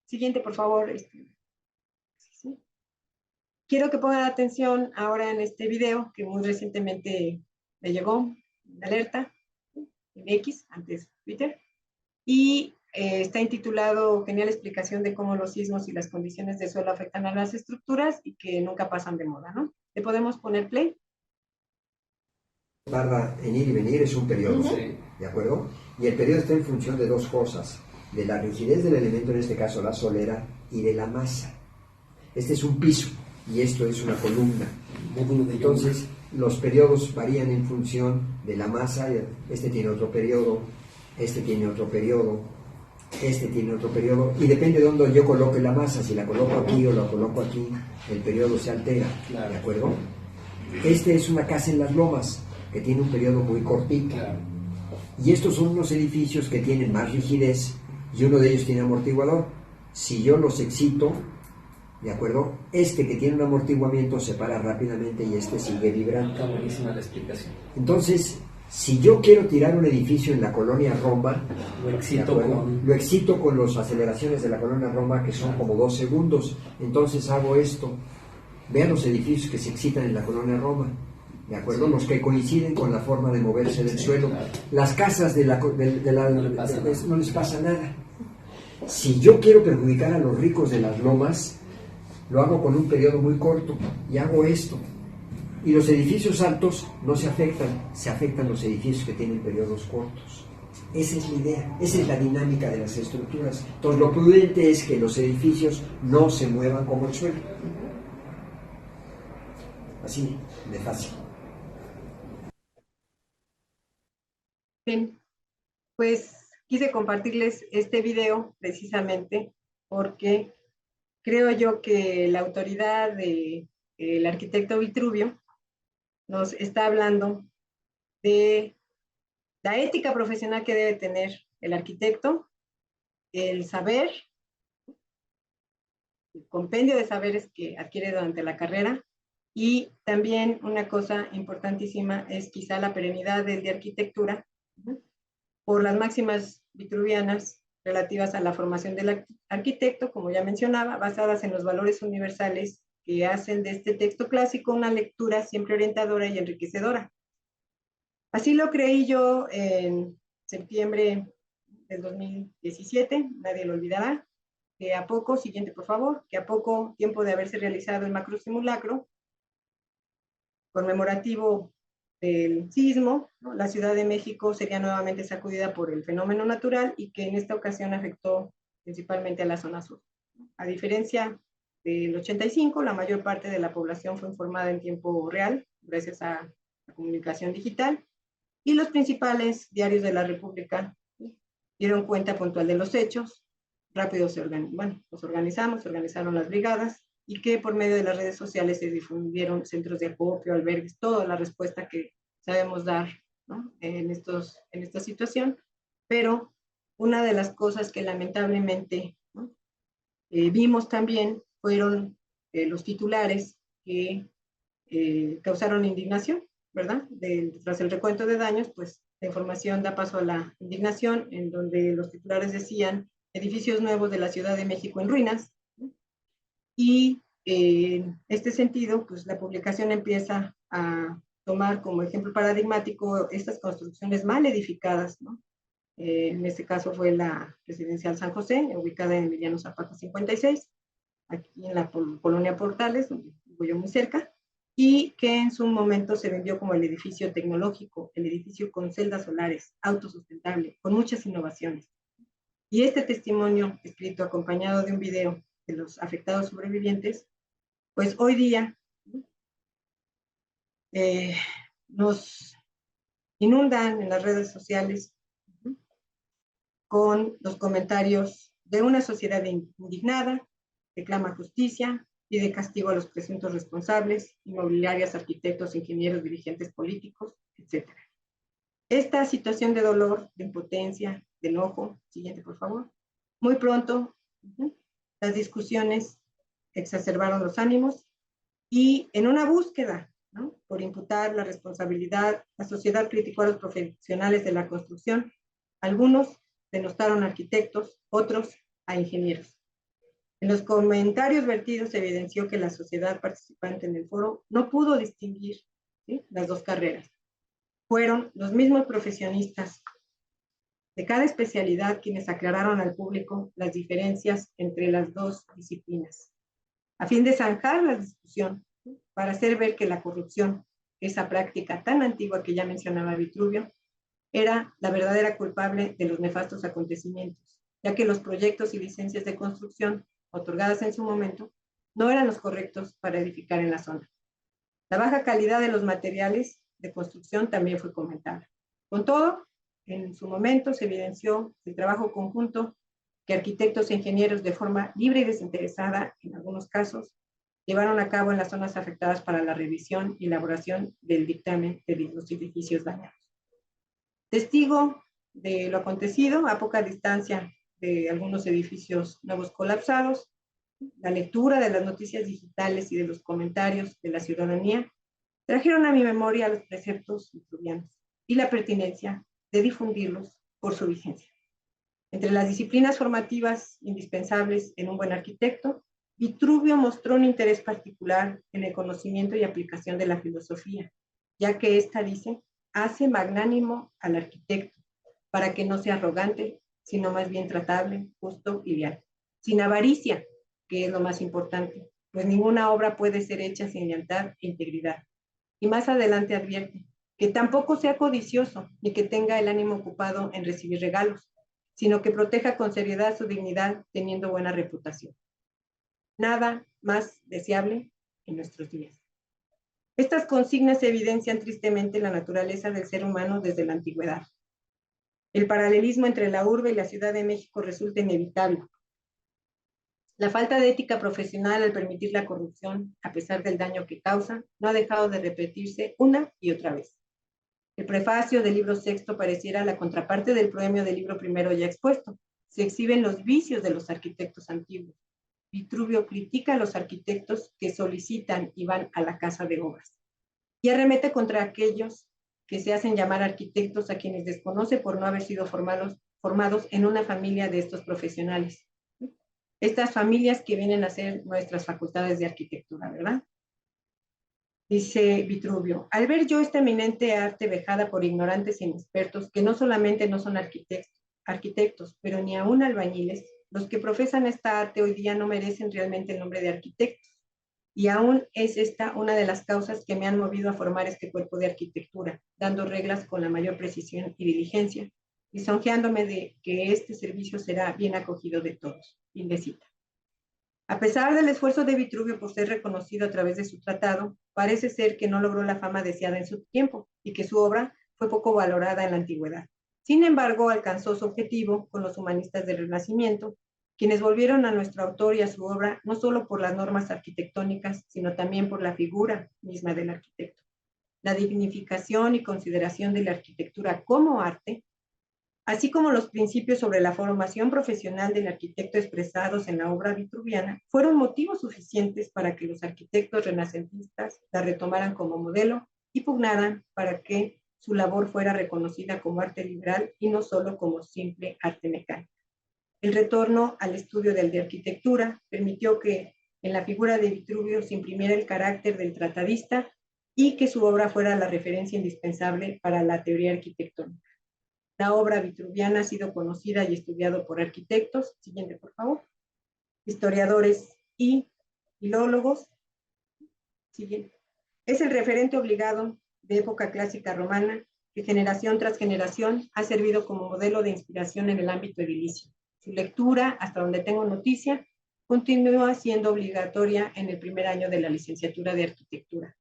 siguiente, por favor. ¿Sí? Quiero que pongan atención ahora en este video que muy recientemente me llegó, una alerta, en X, antes Twitter, y está intitulado Genial explicación de cómo los sismos y las condiciones de suelo afectan a las estructuras y que nunca pasan de moda, ¿no? ¿Le podemos poner play?
Tarda en ir y venir, es un periodo, sí, ¿de acuerdo? Y el periodo está en función de dos cosas, de la rigidez del elemento, en este caso la solera, y de la masa. Este es un piso y esto es una columna. Entonces, los periodos varían en función de la masa. Este tiene otro periodo, este tiene otro periodo, este tiene otro periodo, y depende de dónde yo coloque la masa, si la coloco aquí o la coloco aquí, el periodo se altera, ¿de acuerdo? Este es una casa en las lomas, que tiene un periodo muy cortito, y estos son unos edificios que tienen más rigidez, y uno de ellos tiene amortiguador. Si yo los excito, ¿de acuerdo? Este que tiene un amortiguamiento se para rápidamente y este sigue vibrando.
Está buenísima la explicación.
Entonces, si yo quiero tirar un edificio en la colonia Roma, lo excito con las aceleraciones de la colonia Roma, que son como 2 segundos. Entonces hago esto. Vean los edificios que se excitan en la colonia Roma, ¿de acuerdo? Los que coinciden con la forma de moverse del suelo. Claro. Las casas no les pasa nada. Si yo quiero perjudicar a los ricos de las lomas, lo hago con un periodo muy corto y hago esto. Y los edificios altos no se afectan los edificios que tienen periodos cortos. Esa es la idea, esa es la dinámica de las estructuras. Entonces lo prudente es que los edificios no se muevan como el suelo. Así de fácil.
Bien, pues quise compartirles este video precisamente porque creo yo que la autoridad del arquitecto Vitruvio nos está hablando de la ética profesional que debe tener el arquitecto, el saber, el compendio de saberes que adquiere durante la carrera, y también una cosa importantísima es quizá la perenidad del de arquitectura, por las máximas vitruvianas relativas a la formación del arquitecto, como ya mencionaba, basadas en los valores universales que hacen de este texto clásico una lectura siempre orientadora y enriquecedora. Así lo creí yo en septiembre del 2017, nadie lo olvidará, que a poco, siguiente por favor, que a poco tiempo de haberse realizado el macro simulacro conmemorativo del sismo, ¿no? La Ciudad de México sería nuevamente sacudida por el fenómeno natural y que en esta ocasión afectó principalmente a la zona sur. A diferencia del 85, la mayor parte de la población fue informada en tiempo real, gracias a la comunicación digital, y los principales diarios de la República dieron cuenta puntual de los hechos. Rápido nos organizamos, se organizaron las brigadas, y que por medio de las redes sociales se difundieron centros de acopio, albergues, toda la respuesta que sabemos dar, ¿no? en esta situación. Pero una de las cosas que lamentablemente, ¿no? Vimos también fueron los titulares que causaron indignación, ¿verdad? Tras el recuento de daños, pues la información da paso a la indignación, en donde los titulares decían edificios nuevos de la Ciudad de México en ruinas, ¿no? Y en este sentido, pues la publicación empieza a tomar como ejemplo paradigmático estas construcciones mal edificadas, ¿no? En este caso fue la Residencial San José, ubicada en Emiliano Zapata 56, aquí en la colonia Portales, donde vivo yo muy cerca, y que en su momento se vendió como el edificio tecnológico, el edificio con celdas solares, autosustentable, con muchas innovaciones. Y este testimonio, escrito acompañado de un video de los afectados sobrevivientes, pues hoy día nos inundan en las redes sociales con los comentarios de una sociedad indignada, que clama justicia, pide castigo a los presuntos responsables, inmobiliarias, arquitectos, ingenieros, dirigentes políticos, etc. Esta situación de dolor, de impotencia, de enojo, siguiente por favor, muy pronto las discusiones exacerbaron los ánimos y en una búsqueda, ¿no?, por imputar la responsabilidad, la sociedad criticó a los profesionales de la construcción. Algunos denostaron a arquitectos, otros a ingenieros. En los comentarios vertidos se evidenció que la sociedad participante en el foro no pudo distinguir, ¿sí?, las dos carreras. Fueron los mismos profesionistas de cada especialidad quienes aclararon al público las diferencias entre las dos disciplinas, a fin de zanjar la discusión, para hacer ver que la corrupción, esa práctica tan antigua que ya mencionaba Vitruvio, era la verdadera culpable de los nefastos acontecimientos, ya que los proyectos y licencias de construcción otorgadas en su momento no eran los correctos para edificar en la zona. La baja calidad de los materiales de construcción también fue comentada. Con todo, en su momento se evidenció el trabajo conjunto que arquitectos e ingenieros de forma libre y desinteresada, en algunos casos, llevaron a cabo en las zonas afectadas para la revisión y elaboración del dictamen de los edificios dañados. Testigo de lo acontecido, a poca distancia de algunos edificios nuevos colapsados, la lectura de las noticias digitales y de los comentarios de la ciudadanía trajeron a mi memoria los preceptos vitruvianos y la pertinencia de difundirlos por su vigencia. Entre las disciplinas formativas indispensables en un buen arquitecto, Vitruvio mostró un interés particular en el conocimiento y aplicación de la filosofía, ya que ésta, dice, hace magnánimo al arquitecto, para que no sea arrogante, sino más bien tratable, justo y leal. Sin avaricia, que es lo más importante, pues ninguna obra puede ser hecha sin lealtad e integridad. Y más adelante advierte que tampoco sea codicioso, ni que tenga el ánimo ocupado en recibir regalos, sino que proteja con seriedad su dignidad teniendo buena reputación. Nada más deseable en nuestros días. Estas consignas evidencian tristemente la naturaleza del ser humano desde la antigüedad. El paralelismo entre la urbe y la Ciudad de México resulta inevitable. La falta de ética profesional al permitir la corrupción, a pesar del daño que causa, no ha dejado de repetirse una y otra vez. El prefacio del libro sexto pareciera la contraparte del proemio del libro primero ya expuesto. Se exhiben los vicios de los arquitectos antiguos. Vitruvio critica a los arquitectos que solicitan y van a la casa de obras. Y arremete contra aquellos que se hacen llamar arquitectos a quienes desconoce por no haber sido formados en una familia de estos profesionales. Estas familias que vienen a ser nuestras facultades de arquitectura, ¿verdad? Dice Vitruvio, al ver yo esta eminente arte vejada por ignorantes e inexpertos, que no solamente no son arquitectos, pero ni aún albañiles, los que profesan esta arte hoy día no merecen realmente el nombre de arquitectos. Y aún es esta una de las causas que me han movido a formar este cuerpo de arquitectura, dando reglas con la mayor precisión y diligencia, lisonjeándome de que este servicio será bien acogido de todos. Fin de cita. A pesar del esfuerzo de Vitruvio por ser reconocido a través de su tratado, parece ser que no logró la fama deseada en su tiempo y que su obra fue poco valorada en la antigüedad. Sin embargo, alcanzó su objetivo con los humanistas del Renacimiento, quienes volvieron a nuestro autor y a su obra no solo por las normas arquitectónicas, sino también por la figura misma del arquitecto. La dignificación y consideración de la arquitectura como arte, así como los principios sobre la formación profesional del arquitecto expresados en la obra vitruviana, fueron motivos suficientes para que los arquitectos renacentistas la retomaran como modelo y pugnaran para que su labor fuera reconocida como arte liberal y no solo como simple arte mecánica. El retorno al estudio de arquitectura permitió que en la figura de Vitruvio se imprimiera el carácter del tratadista y que su obra fuera la referencia indispensable para la teoría arquitectónica. La obra vitruviana ha sido conocida y estudiada por arquitectos, siguiente por favor, historiadores y filólogos. Siguiente. Es el referente obligado de época clásica romana que generación tras generación ha servido como modelo de inspiración en el ámbito edilicio. Su lectura, hasta donde tengo noticia, continúa siendo obligatoria en el primer año de la licenciatura de arquitectura,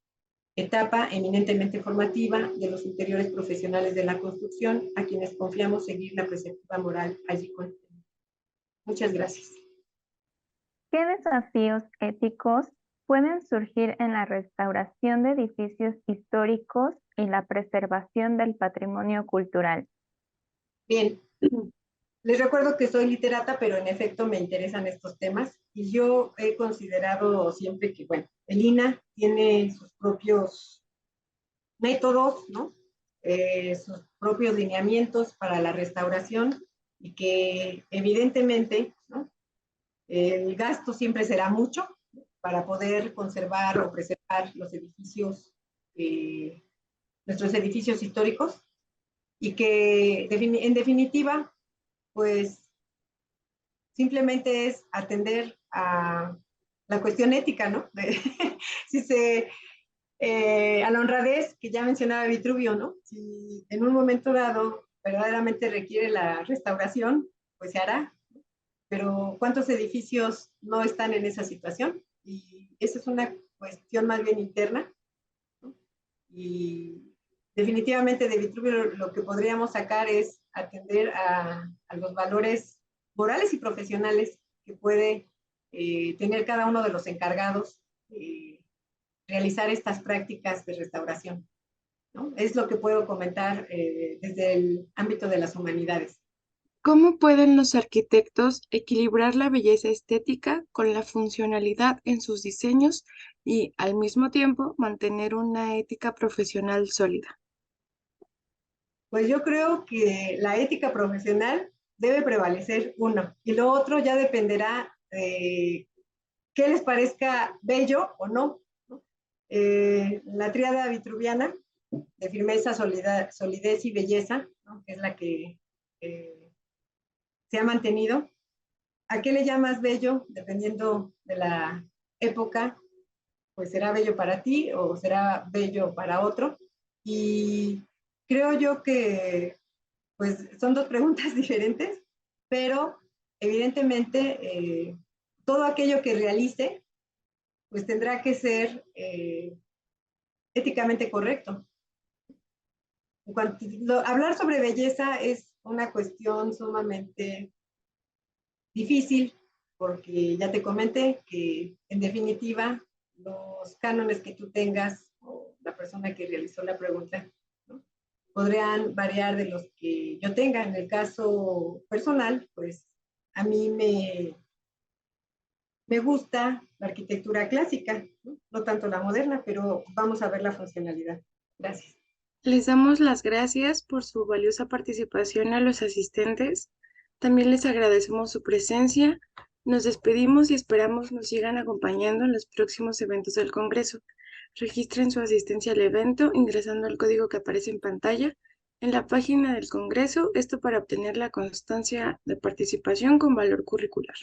etapa eminentemente formativa de los interiores profesionales de la construcción, a quienes confiamos seguir la preceptiva moral allí contenida. Muchas gracias.
¿Qué desafíos éticos pueden surgir en la restauración de edificios históricos y la preservación del patrimonio cultural?
Bien, les recuerdo que soy literata, pero en efecto me interesan estos temas y yo he considerado siempre que, bueno, el INAH tiene sus propios métodos, ¿no? Sus propios lineamientos para la restauración y que evidentemente, ¿no? El gasto siempre será mucho para poder conservar o preservar los edificios, nuestros edificios históricos y que en definitiva, pues simplemente es atender a la cuestión ética, ¿no? Si se, a la honradez que ya mencionaba Vitruvio, ¿no? Si en un momento dado verdaderamente requiere la restauración, pues se hará. Pero ¿cuántos edificios no están en esa situación? Y esa es una cuestión más bien interna, ¿no? Y definitivamente de Vitruvio lo que podríamos sacar es atender a los valores morales y profesionales que puede tener cada uno de los encargados realizar estas prácticas de restauración, ¿no? Es lo que puedo comentar desde el ámbito de las humanidades.
¿Cómo pueden los arquitectos equilibrar la belleza estética con la funcionalidad en sus diseños y, al mismo tiempo, mantener una ética profesional sólida?
Pues yo creo que la ética profesional debe prevalecer uno, y lo otro ya dependerá de qué les parezca bello o no, ¿no? La tríada vitruviana de firmeza, solidez y belleza, ¿no? Que es la que se ha mantenido. ¿A qué le llamas bello? Dependiendo de la época, pues será bello para ti o será bello para otro. Y creo yo que pues son dos preguntas diferentes, pero evidentemente todo aquello que realice pues tendrá que ser éticamente correcto. Hablar sobre belleza es una cuestión sumamente difícil, porque ya te comenté que en definitiva los cánones que tú tengas o la persona que realizó la pregunta, ¿no?, podrían variar de los que yo tenga. En el caso personal, pues a mí me gusta la arquitectura clásica, ¿no? No tanto la moderna, pero vamos a ver la funcionalidad. Gracias.
Les damos las gracias por su valiosa participación a los asistentes. También les agradecemos su presencia. Nos despedimos y esperamos nos sigan acompañando en los próximos eventos del Congreso. Registren su asistencia al evento ingresando el código que aparece en pantalla en la página del Congreso, esto para obtener la constancia de participación con valor curricular.